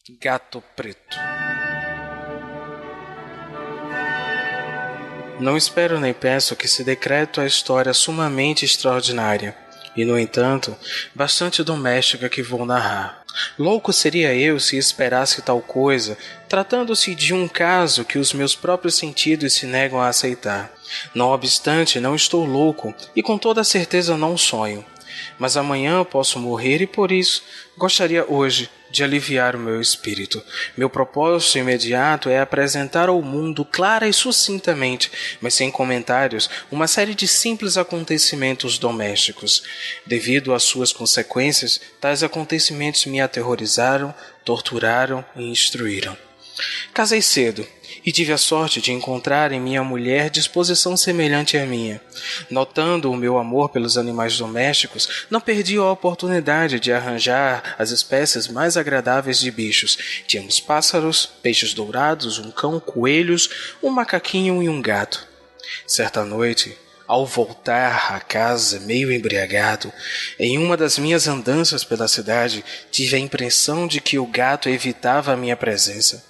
Gato Preto. Não espero nem peço que se decreto a história sumamente extraordinária, e no entanto, bastante doméstica que vou narrar. Louco seria eu se esperasse tal coisa, tratando-se de um caso que os meus próprios sentidos se negam a aceitar. Não obstante, não estou louco, e com toda certeza não sonho. Mas amanhã posso morrer e por isso gostaria hoje de aliviar o meu espírito. Meu propósito imediato é apresentar ao mundo clara e sucintamente, mas sem comentários, uma série de simples acontecimentos domésticos. Devido às suas consequências, tais acontecimentos me aterrorizaram, torturaram e instruíram. Casei cedo e tive a sorte de encontrar em minha mulher disposição semelhante à minha. Notando o meu amor pelos animais domésticos, não perdi a oportunidade de arranjar as espécies mais agradáveis de bichos. Tínhamos pássaros, peixes dourados, um cão, coelhos, um macaquinho e um gato. Certa noite, ao voltar à casa meio embriagado, em uma das minhas andanças pela cidade, tive a impressão de que o gato evitava a minha presença.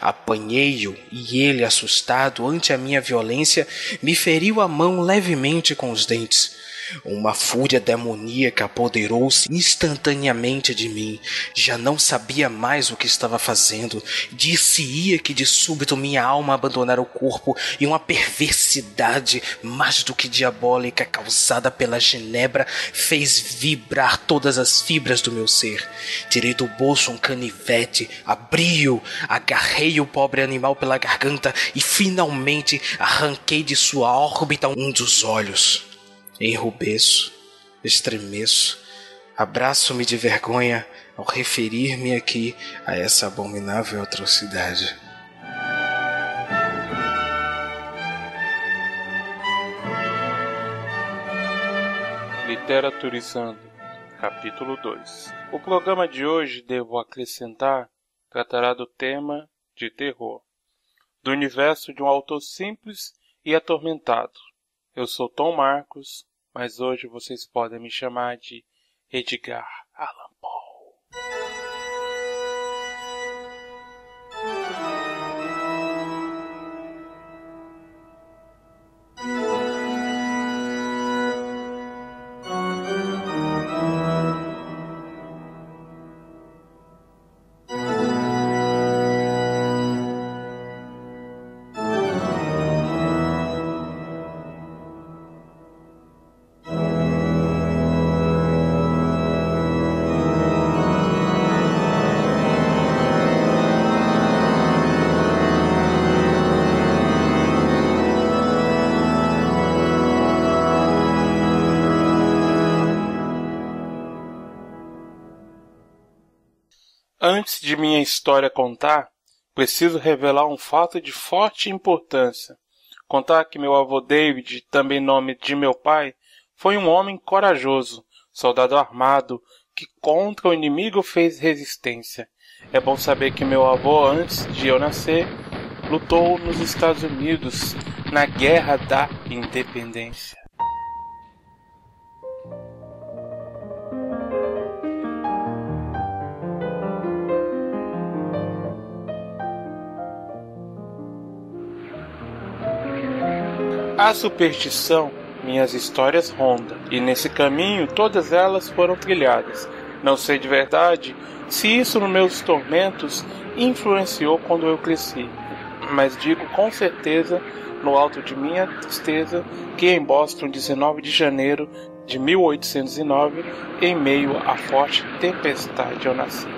Apanhei-o e ele, assustado ante a minha violência, me feriu a mão levemente com os dentes. Uma fúria demoníaca apoderou-se instantaneamente de mim. Já não sabia mais o que estava fazendo. Dir-se-ia que de súbito minha alma abandonara o corpo e uma perversidade mais do que diabólica causada pela genebra fez vibrar todas as fibras do meu ser. Tirei do bolso um canivete, abri-o, agarrei o pobre animal pela garganta e finalmente arranquei de sua órbita um dos olhos. Enrubeço, estremeço, abraço-me de vergonha ao referir-me aqui a essa abominável atrocidade. Literaturizando, capítulo 2. O programa de hoje, devo acrescentar, tratará do tema de terror, do universo de um autor simples e atormentado. Eu sou Tom Marcos, mas hoje vocês podem me chamar de Edgar Allan Poe. Antes de minha história contar, preciso revelar um fato de forte importância. Contar que meu avô David, também nome de meu pai, foi um homem corajoso, soldado armado, que contra o inimigo fez resistência. É bom saber que meu avô, antes de eu nascer, lutou nos Estados Unidos, na Guerra da Independência. A superstição, minhas histórias rondam, e nesse caminho todas elas foram trilhadas. Não sei de verdade se isso nos meus tormentos influenciou quando eu cresci, mas digo com certeza, no alto de minha tristeza, que em Boston, 19 de janeiro de 1809, em meio à forte tempestade, eu nasci.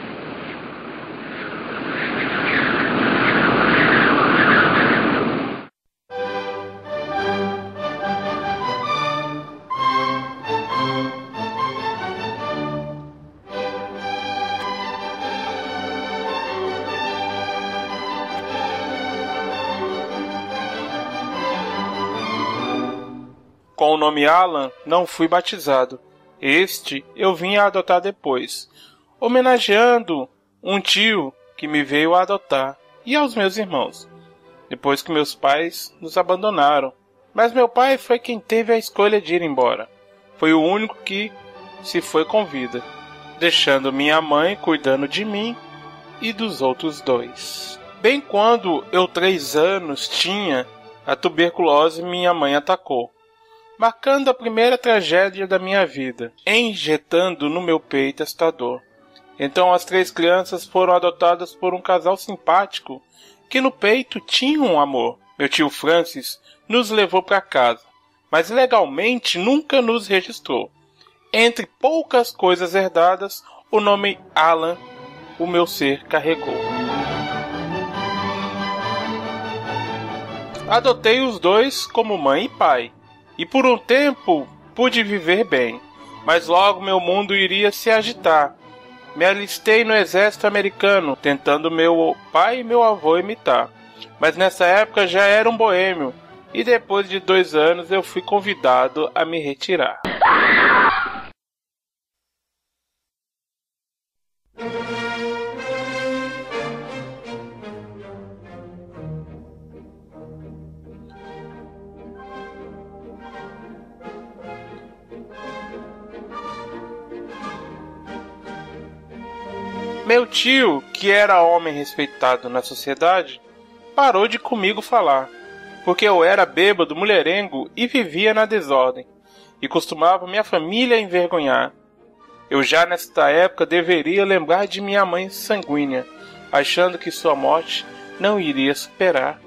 Com o nome Alan, não fui batizado. Este eu vim a adotar depois, homenageando um tio que me veio a adotar, e aos meus irmãos, depois que meus pais nos abandonaram. Mas meu pai foi quem teve a escolha de ir embora. Foi o único que se foi com vida, deixando minha mãe cuidando de mim e dos outros 2. Bem quando eu 3 anos tinha, a tuberculose minha mãe atacou, marcando a primeira tragédia da minha vida, injetando no meu peito esta dor. Então as 3 crianças foram adotadas por um casal simpático que no peito tinha um amor. Meu tio Francis nos levou para casa, mas legalmente nunca nos registrou. Entre poucas coisas herdadas, o nome Alan, o meu ser, carregou. Adotei os 2 como mãe e pai, e por um tempo pude viver bem, mas logo meu mundo iria se agitar. Me alistei no exército americano, tentando meu pai e meu avô imitar. Mas nessa época já era um boêmio, e depois de 2 anos eu fui convidado a me retirar. Meu tio, que era homem respeitado na sociedade, parou de comigo falar, porque eu era bêbado, mulherengo e vivia na desordem, e costumava minha família envergonhar. Eu já nesta época deveria lembrar de minha mãe sanguínea, achando que sua morte não iria superar.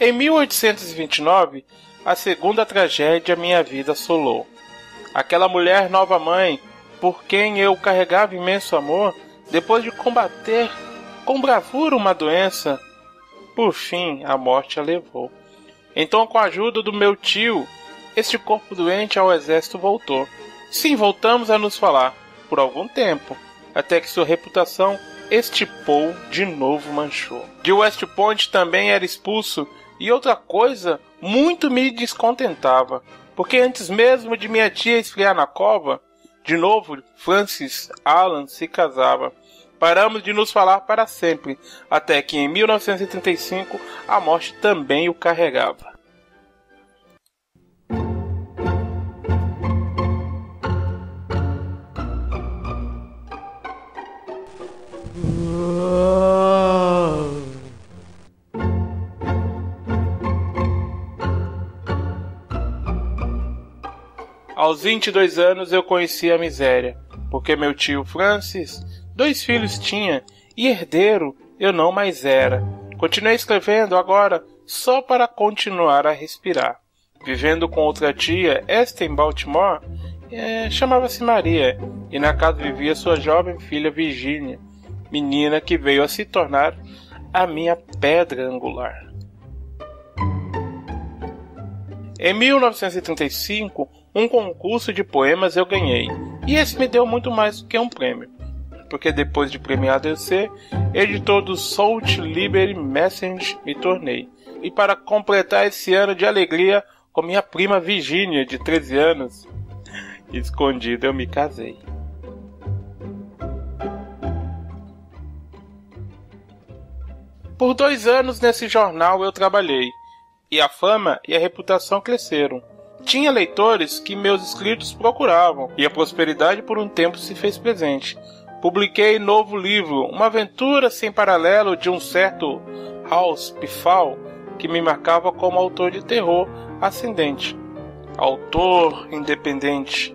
Em 1829, a segunda tragédia minha vida assolou. Aquela mulher nova mãe, por quem eu carregava imenso amor, depois de combater com bravura uma doença, por fim a morte a levou. Então, com a ajuda do meu tio, este corpo doente ao exército voltou. Sim, voltamos a nos falar, por algum tempo, até que sua reputação estipou de novo manchou. De West Point também era expulso, e outra coisa muito me descontentava, porque antes mesmo de minha tia esfriar na cova, de novo, Francis Alan se casava. Paramos de nos falar para sempre, até que em 1935 a morte também o carregava. Aos 22 anos eu conheci a miséria, porque meu tio Francis 2 filhos tinha, e herdeiro eu não mais era. Continuei escrevendo agora só para continuar a respirar. Vivendo com outra tia, esta em Baltimore, chamava-se Maria, e na casa vivia sua jovem filha Virginia, menina que veio a se tornar a minha pedra angular. Em 1935, um concurso de poemas eu ganhei, e esse me deu muito mais do que um prêmio, porque depois de premiado eu ser, editor do Salt Liberty Message me tornei. E para completar esse ano de alegria com minha prima Virginia, de 13 anos, escondido eu me casei. Por 2 anos nesse jornal eu trabalhei, e a fama e a reputação cresceram. Tinha leitores que meus escritos procuravam, e a prosperidade por um tempo se fez presente. Publiquei novo livro, uma aventura sem paralelo de um certo House Pifal, que me marcava como autor de terror ascendente. Autor independente,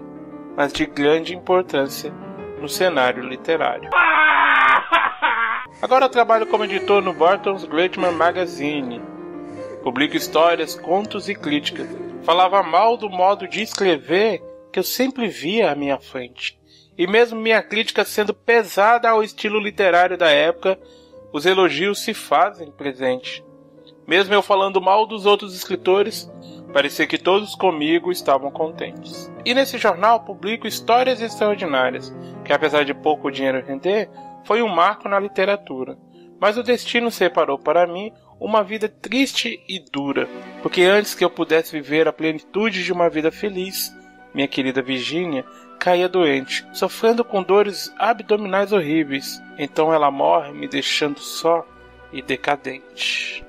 mas de grande importância no cenário literário. Agora trabalho como editor no Barton's Gretman Magazine. Publico histórias, contos e críticas. Falava mal do modo de escrever que eu sempre via à minha frente. E mesmo minha crítica sendo pesada ao estilo literário da época, os elogios se fazem presente. Mesmo eu falando mal dos outros escritores, parecia que todos comigo estavam contentes. E nesse jornal publico histórias extraordinárias, que apesar de pouco dinheiro render, foi um marco na literatura. Mas o destino separou para mim uma vida triste e dura, porque antes que eu pudesse viver a plenitude de uma vida feliz, minha querida Virginia caía doente, sofrendo com dores abdominais horríveis. Então ela morre, me deixando só e decadente.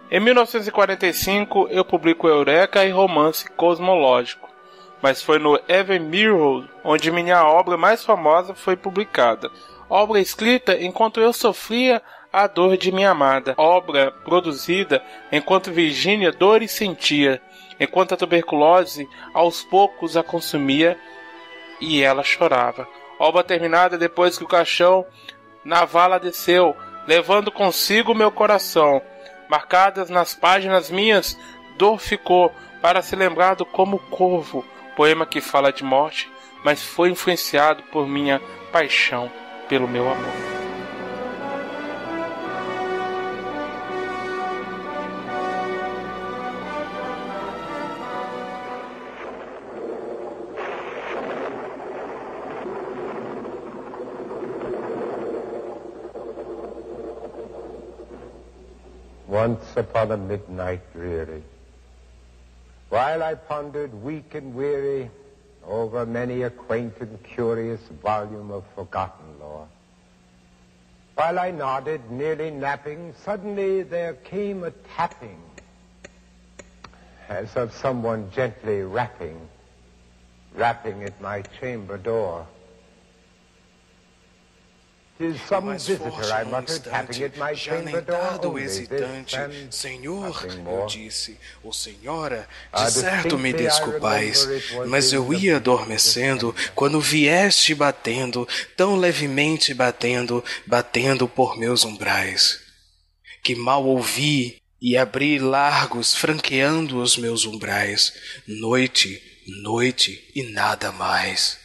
Em 1945 eu publico Eureka e Romance Cosmológico, mas foi no Evan Mirror onde minha obra mais famosa foi publicada, obra escrita enquanto eu sofria a dor de minha amada, obra produzida enquanto Virgínia dores sentia, enquanto a tuberculose aos poucos a consumia e ela chorava. Obra terminada depois que o caixão na vala desceu, levando consigo meu coração. Marcadas nas páginas minhas, dor ficou, para se lembrado como corvo, poema que fala de morte, mas foi influenciado por minha paixão pelo meu amor. Once upon a midnight dreary, while I pondered weak and weary over many a quaint and curious volume of forgotten lore, while I nodded, nearly napping, suddenly there came a tapping, as of someone gently rapping at my chamber door. "'Tis some visitor," I muttered, tapping at my chamber door. O hesitante, Senhor, eu disse, ou Senhora, de certo me desculpais, mas eu ia adormecendo quando vieste batendo, tão levemente batendo, batendo por meus umbrais, que mal ouvi e abri largos, franqueando os meus umbrais, noite, noite e nada mais.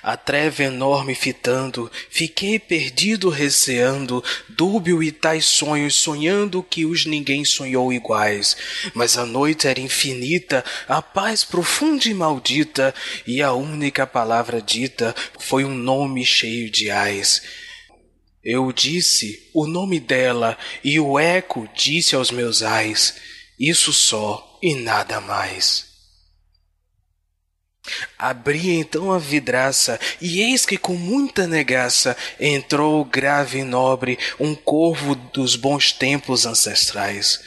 A treva enorme fitando, fiquei perdido receando, dúbio e tais sonhos sonhando que os ninguém sonhou iguais. Mas a noite era infinita, a paz profunda e maldita, e a única palavra dita foi um nome cheio de ais. Eu disse o nome dela, e o eco disse aos meus ais, isso só e nada mais. Abri então a vidraça, e eis que com muita negaça entrou grave e nobre um corvo dos bons tempos ancestrais.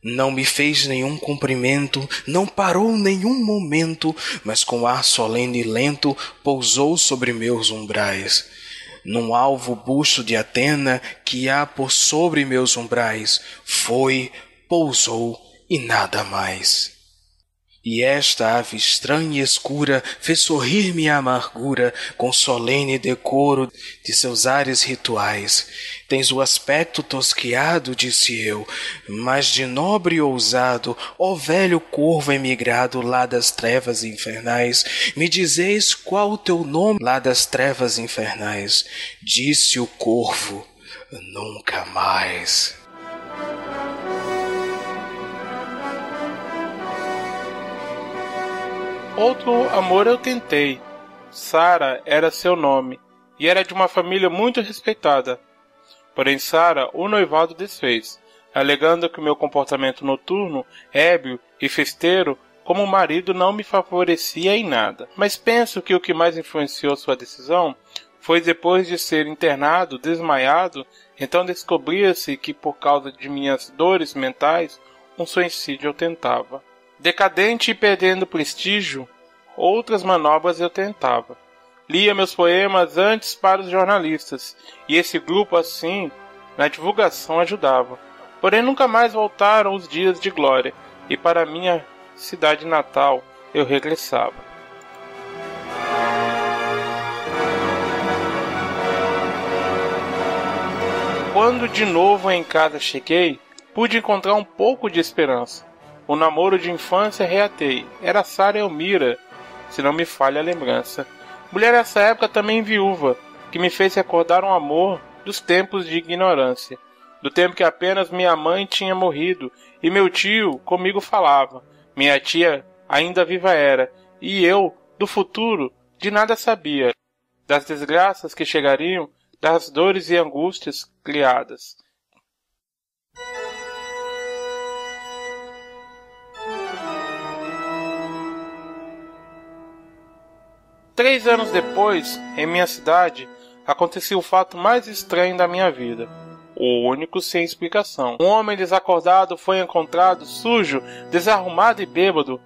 Não me fez nenhum cumprimento, não parou nenhum momento, mas com ar solene e lento pousou sobre meus umbrais. Num alvo busto de Atena que há por sobre meus umbrais, foi, pousou e nada mais. E esta ave estranha e escura fez sorrir minha amargura com solene decoro de seus ares rituais. Tens o aspecto tosquiado, disse eu, mas de nobre e ousado, ó velho corvo emigrado lá das trevas infernais, me dizeis qual o teu nome lá das trevas infernais? Disse o corvo, nunca mais. Outro amor eu tentei. Sara era seu nome, e era de uma família muito respeitada. Porém Sara o noivado desfez, alegando que meu comportamento noturno, ébrio e festeiro, como marido não me favorecia em nada. Mas penso que o que mais influenciou sua decisão foi depois de ser internado, desmaiado, então descobria-se que por causa de minhas dores mentais, um suicídio eu tentava. Decadente e perdendo prestígio, outras manobras eu tentava. Lia meus poemas antes para os jornalistas, e esse grupo assim, na divulgação ajudava. Porém nunca mais voltaram os dias de glória, e para minha cidade natal eu regressava. Quando de novo em casa cheguei, pude encontrar um pouco de esperança. O namoro de infância reatei. Era Sara Elmira, se não me falha a lembrança. Mulher nessa época também viúva, que me fez recordar um amor dos tempos de ignorância. Do tempo que apenas minha mãe tinha morrido, e meu tio comigo falava. Minha tia ainda viva era, e eu, do futuro, de nada sabia. Das desgraças que chegariam, das dores e angústias criadas. Três anos depois, em minha cidade, aconteceu o fato mais estranho da minha vida. O único sem explicação. Um homem desacordado foi encontrado sujo, desarrumado e bêbado,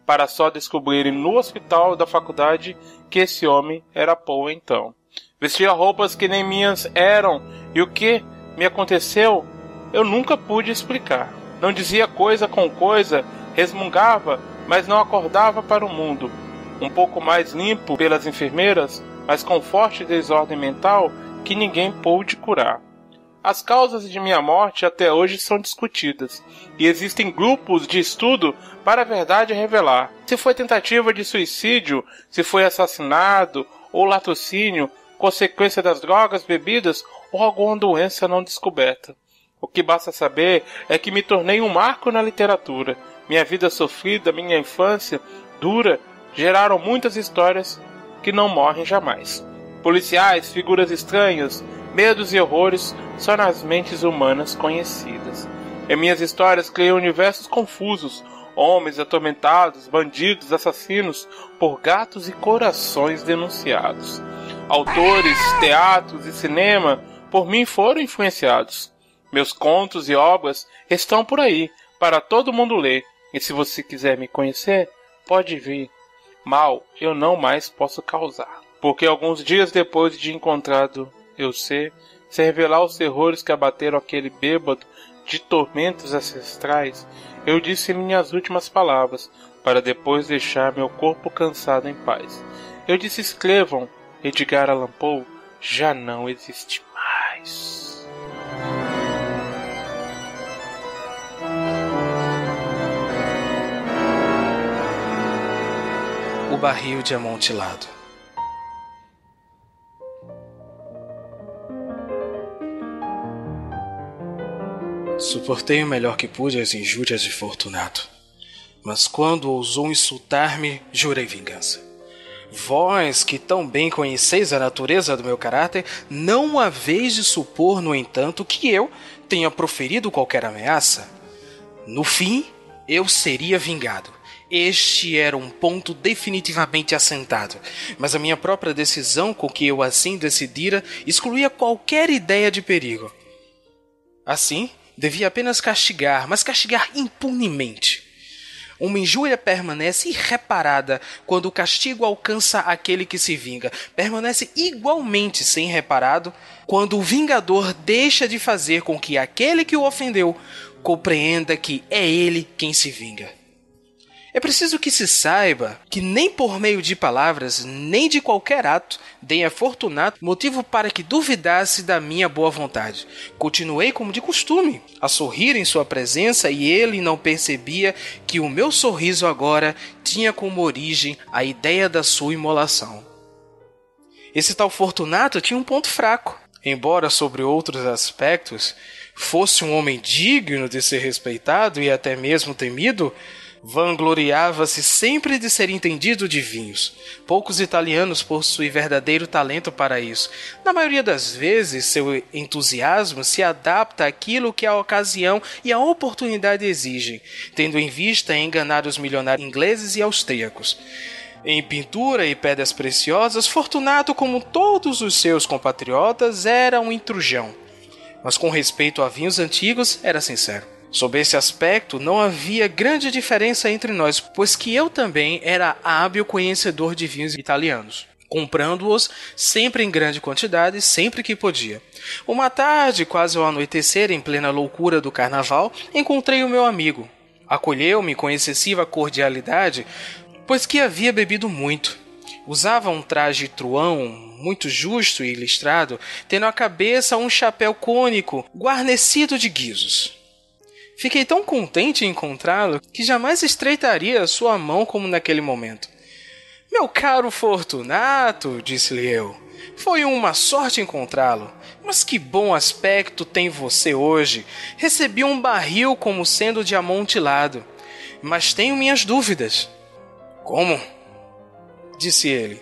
para só descobrirem no hospital da faculdade que esse homem era Paul então. Vestia roupas que nem minhas eram, e o que me aconteceu eu nunca pude explicar. Não dizia coisa com coisa, resmungava, mas não acordava para o mundo. Um pouco mais limpo pelas enfermeiras, mas com forte desordem mental que ninguém pôde curar. As causas de minha morte até hoje são discutidas, e existem grupos de estudo para a verdade revelar. Se foi tentativa de suicídio, se foi assassinato ou latrocínio, consequência das drogas bebidas ou alguma doença não descoberta. O que basta saber é que me tornei um marco na literatura. Minha vida sofrida, minha infância dura, geraram muitas histórias que não morrem jamais. Policiais, figuras estranhas, medos e horrores só nas mentes humanas conhecidas. Em minhas histórias criei universos confusos, homens atormentados, bandidos, assassinos, por gatos e corações denunciados. Autores, teatros e cinema por mim foram influenciados. Meus contos e obras estão por aí, para todo mundo ler, e se você quiser me conhecer, pode vir. Mal eu não mais posso causar, porque alguns dias depois de encontrado eu ser, sem revelar os terrores que abateram aquele bêbado de tormentos ancestrais, eu disse minhas últimas palavras, para depois deixar meu corpo cansado em paz. Eu disse: escrevam, Edgar Allan Poe já não existe mais. O barril de amontilado. Suportei o melhor que pude as injúrias de Fortunato, mas quando ousou insultar-me, jurei vingança. Vós, que tão bem conheceis a natureza do meu caráter, não haveis de supor, no entanto, que eu tenha proferido qualquer ameaça. No fim, eu seria vingado. Este era um ponto definitivamente assentado, mas a minha própria decisão com que eu assim decidira excluía qualquer ideia de perigo. Assim, devia apenas castigar, mas castigar impunemente. Uma injúria permanece irreparada quando o castigo alcança aquele que se vinga. Permanece igualmente sem reparado quando o vingador deixa de fazer com que aquele que o ofendeu compreenda que é ele quem se vinga. É preciso que se saiba que nem por meio de palavras, nem de qualquer ato, dei a Fortunato motivo para que duvidasse da minha boa vontade. Continuei como de costume, a sorrir em sua presença, e ele não percebia que o meu sorriso agora tinha como origem a ideia da sua imolação. Esse tal Fortunato tinha um ponto fraco. Embora sobre outros aspectos fosse um homem digno de ser respeitado e até mesmo temido, vangloriava-se sempre de ser entendido de vinhos. Poucos italianos possuem verdadeiro talento para isso. Na maioria das vezes, seu entusiasmo se adapta àquilo que a ocasião e a oportunidade exigem, tendo em vista enganar os milionários ingleses e austríacos. Em pintura e pedras preciosas, Fortunato, como todos os seus compatriotas, era um intrujão. Mas com respeito a vinhos antigos, era sincero. Sob esse aspecto, não havia grande diferença entre nós, pois que eu também era hábil conhecedor de vinhos italianos, comprando-os sempre em grande quantidade, sempre que podia. Uma tarde, quase ao anoitecer, em plena loucura do carnaval, encontrei o meu amigo. Acolheu-me com excessiva cordialidade, pois que havia bebido muito. Usava um traje truão, muito justo e listrado, tendo à cabeça um chapéu cônico, guarnecido de guizos. Fiquei tão contente em encontrá-lo que jamais estreitaria sua mão como naquele momento. Meu caro Fortunato, disse-lhe eu, foi uma sorte encontrá-lo. Mas que bom aspecto tem você hoje. Recebi um barril como sendo de amontilado, mas tenho minhas dúvidas. Como? Disse ele.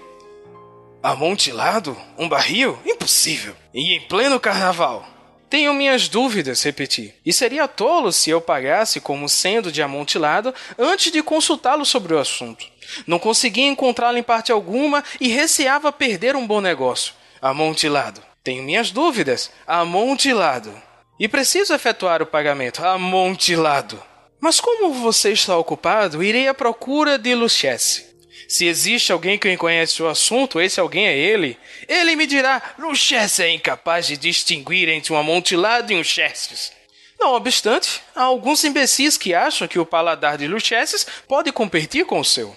Amontilado? Um barril? Impossível. E em pleno carnaval? Tenho minhas dúvidas, repeti, e seria tolo se eu pagasse como sendo de amontilado antes de consultá-lo sobre o assunto. Não conseguia encontrá-lo em parte alguma e receava perder um bom negócio. Amontilado. Tenho minhas dúvidas. Amontilado. E preciso efetuar o pagamento. Amontilado. Mas como você está ocupado, irei à procura de Lucchese. Se existe alguém que conhece o assunto, esse alguém é ele. Ele me dirá: Luchesse é incapaz de distinguir entre um amontilado e um Xerxes. Não obstante, há alguns imbecis que acham que o paladar de Luchesses pode competir com o seu.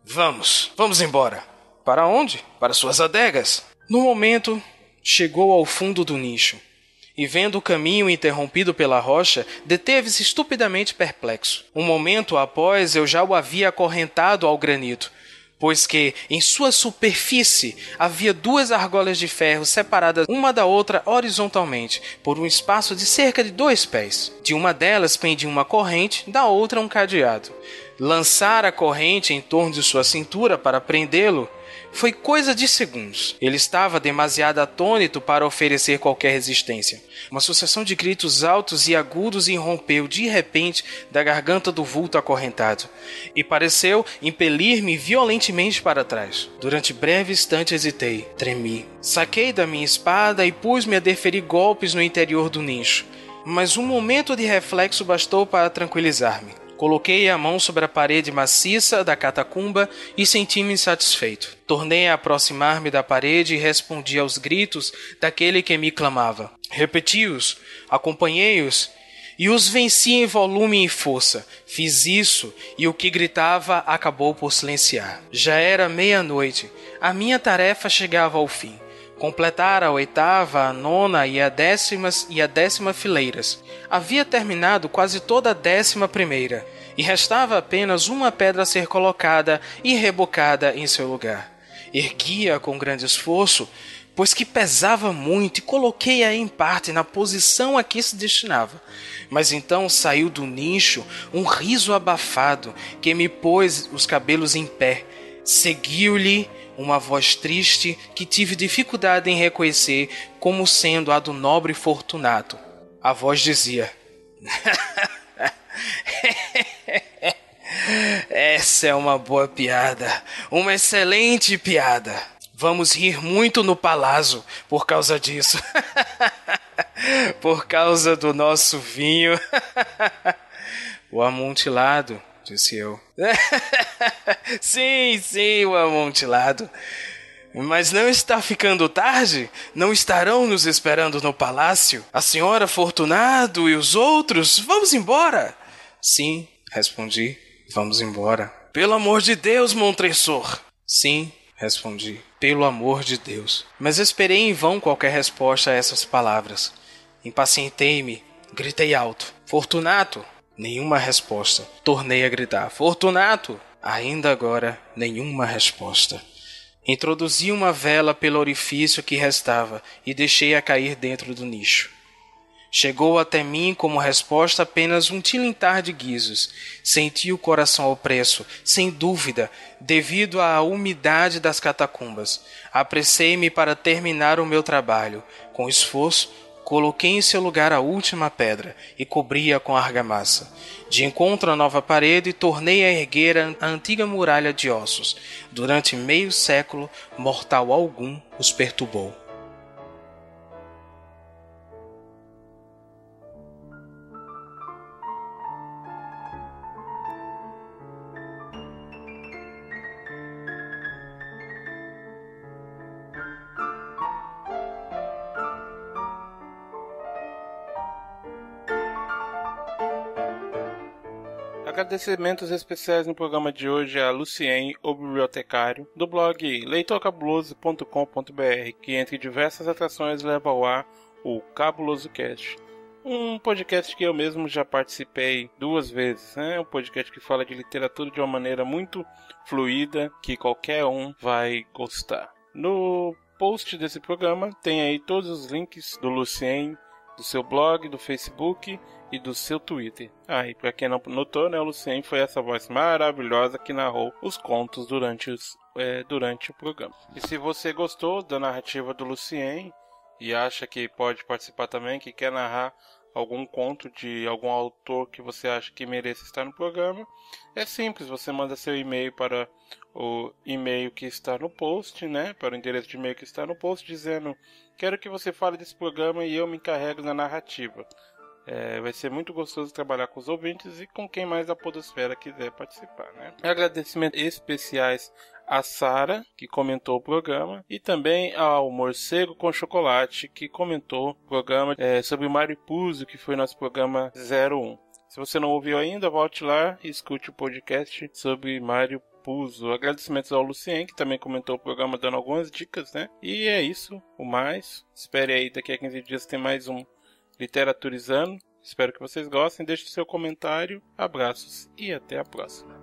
Vamos embora. Para onde? Para suas adegas. No momento, chegou ao fundo do nicho, e vendo o caminho interrompido pela rocha, deteve-se estupidamente perplexo. Um momento após, eu já o havia acorrentado ao granito, pois que, em sua superfície, havia 2 argolas de ferro separadas uma da outra horizontalmente, por um espaço de cerca de 2 pés. De uma delas pendia uma corrente, da outra um cadeado. Lançar a corrente em torno de sua cintura para prendê-lo foi coisa de segundos. Ele estava demasiado atônito para oferecer qualquer resistência. Uma sucessão de gritos altos e agudos irrompeu de repente da garganta do vulto acorrentado e pareceu impelir-me violentamente para trás. Durante breve instante hesitei, tremi. Saquei da minha espada e pus-me a deferir golpes no interior do nicho, mas um momento de reflexo bastou para tranquilizar-me. Coloquei a mão sobre a parede maciça da catacumba e senti-me satisfeito. Tornei a aproximar-me da parede e respondi aos gritos daquele que me clamava. Repeti-os, acompanhei-os e os venci em volume e força. Fiz isso e o que gritava acabou por silenciar. Já era meia-noite. A minha tarefa chegava ao fim. Completara a 8ª, a 9ª e a 10ª fileiras. Havia terminado quase toda a 11ª, e restava apenas uma pedra a ser colocada e rebocada em seu lugar. Ergui-a com grande esforço, pois que pesava muito, e coloquei-a em parte na posição a que se destinava. Mas então saiu do nicho um riso abafado que me pôs os cabelos em pé. Seguiu-lhe uma voz triste que tive dificuldade em reconhecer como sendo a do nobre Fortunato. A voz dizia: Essa é uma boa piada, uma excelente piada. Vamos rir muito no palácio por causa disso. Por causa do nosso vinho. O amontilado, disse eu. Sim, o amontilado. Mas não está ficando tarde? Não estarão nos esperando no palácio? A senhora Fortunado e os outros? Vamos embora! Sim, respondi. Vamos embora. Pelo amor de Deus, Montresor! Sim, respondi. Pelo amor de Deus. Mas esperei em vão qualquer resposta a essas palavras. Impacientei-me. Gritei alto. Fortunato! Nenhuma resposta. Tornei a gritar. Fortunato! Ainda agora, nenhuma resposta. Introduzi uma vela pelo orifício que restava e deixei-a cair dentro do nicho. Chegou até mim como resposta apenas um tilintar de guizos. Senti o coração opresso, sem dúvida, devido à umidade das catacumbas. Apressei-me para terminar o meu trabalho. Com esforço, coloquei em seu lugar a última pedra e cobri-a com argamassa. De encontro à nova parede, tornei a erguer a antiga muralha de ossos. Durante meio século, mortal algum os perturbou. Agradecimentos especiais no programa de hoje a Lucien, o bibliotecário, do blog leitorcabuloso.com.br, que entre diversas atrações leva ao ar o Cabuloso Cast. Um podcast que eu mesmo já participei 2 vezes, né? Um podcast que fala de literatura de uma maneira muito fluida, que qualquer um vai gostar. No post desse programa tem aí todos os links do Lucien, do seu blog, do Facebook e do seu Twitter. E para quem não notou, né, o Lucien foi essa voz maravilhosa que narrou os contos durante o programa. E se você gostou da narrativa do Lucien e acha que pode participar também, que quer narrar algum conto de algum autor que você acha que mereça estar no programa, é simples, você manda seu e-mail para o e-mail que está no post, né, para o endereço de e-mail que está no post, dizendo: quero que você fale desse programa e eu me encarrego da narrativa. Vai ser muito gostoso trabalhar com os ouvintes e com quem mais da podosfera quiser participar, né? Agradecimentos especiais a Sara, que comentou o programa, e também ao Morcego com Chocolate, que comentou o programa sobre o Mario Puzo, que foi nosso programa 01. Se você não ouviu ainda, volte lá e escute o podcast sobre Mario Puzo. Agradecimentos ao Lucien, que também comentou o programa dando algumas dicas, né? E é isso, o mais. Espere aí, daqui a 15 dias tem mais um Literaturizando. Espero que vocês gostem. Deixe seu comentário. Abraços e até a próxima.